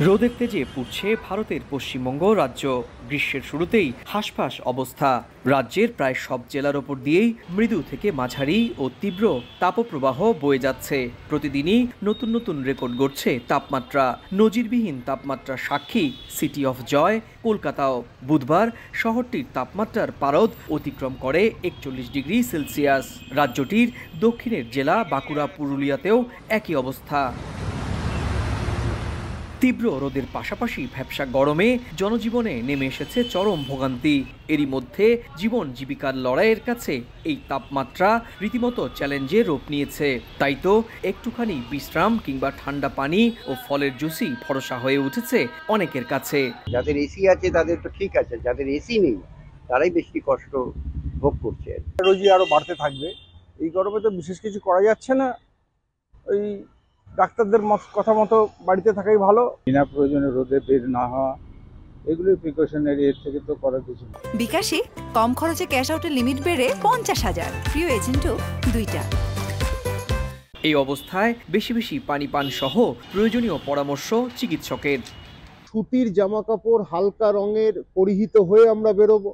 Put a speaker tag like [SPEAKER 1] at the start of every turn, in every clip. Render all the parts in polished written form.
[SPEAKER 1] রোদের তেজে পুড়ছে ভারতের পশ্চিমবঙ্গ রাজ্য। গ্রীষ্মের শুরুতেই হাঁসফাঁস অবস্থা। রাজ্যের প্রায় সব জেলার ওপর দিয়েই মৃদু থেকে মাঝারি ও তীব্র তাপপ্রবাহ বয়ে যাচ্ছে। প্রতিদিনই নতুন নতুন রেকর্ড গড়ছে তাপমাত্রা। নজিরবিহীন তাপমাত্রার সাক্ষী সিটি অফ জয় কলকাতাও। বুধবার শহরটির তাপমাত্রার পারদ অতিক্রম করে 41 ডিগ্রি সেলসিয়াস। রাজ্যটির দক্ষিণের জেলা বাঁকুড়া, পুরুলিয়াতেও একই অবস্থা। তীব্র রোদের পাশাপাশি ভ্যাপসা গরমে জনজীবনে নেমে এসেছে চরম ভোগান্তি। এরই মধ্যে জীবন জীবিকার লড়াইয়ের কাছে এই তাপমাত্রা রীতিমতো চ্যালেঞ্জের রূপ নিয়েছে। তাই তো একটুখানি বিশ্রাম কিংবা ঠান্ডা পানি ও ফলের জুসই ভরসা হয়ে উঠেছে অনেকের কাছে।
[SPEAKER 2] যাদের এসি আছে তাদের তো ঠিক আছে, যাদের এসি নেই তারাই বেশি কষ্ট ভোগ করছে।
[SPEAKER 3] রোজই আরো বাড়তে থাকবে। এই গরমে তো বিশেষ কিছু করা যাচ্ছে না, ওই ডাক্তারদের কথা মতো বাড়িতে থাকাই ভালো।
[SPEAKER 4] বিনা প্রয়োজনে রোদে বের না হওয়া, এগুলোই প্রিকশনারি, এর থেকে তো করার কিছু না।
[SPEAKER 5] বিকাশে কম খরচে ক্যাশ আউটের লিমিট বেড়ে 50,000, প্রিয় এজেন্টও 2টা।
[SPEAKER 1] এই অবস্থায় বেশি বেশি পানি পান সহ প্রয়োজনীয় পরামর্শ চিকিৎসকের।
[SPEAKER 6] সুতির জামা কাপড় হালকা রঙের পরিহিত হয়ে আমরা বেরোবো,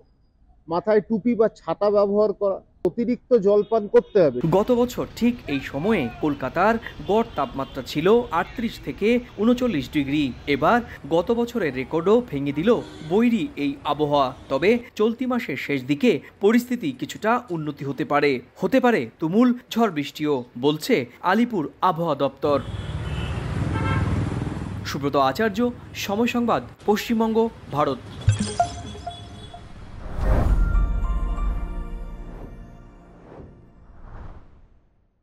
[SPEAKER 6] মাথায় টুপি বা ছাতা ব্যবহার করা, অতিরিক্ত জলপান করতে হবে।
[SPEAKER 1] গত বছর ঠিক এই সময়ে কলকাতার গড় তাপমাত্রা ছিল 38 থেকে 39 ডিগ্রি। এবার গত বছরের রেকর্ডও ভেঙে দিল বৈরী এই আবহাওয়া। তবে চলতি মাসের শেষ দিকে পরিস্থিতি কিছুটা উন্নতি হতে পারে তুমুল ঝড় বৃষ্টিও, বলছে আলিপুর আবহাওয়া দপ্তর। সুব্রত আচার্য, সময় সংবাদ, পশ্চিমবঙ্গ, ভারত।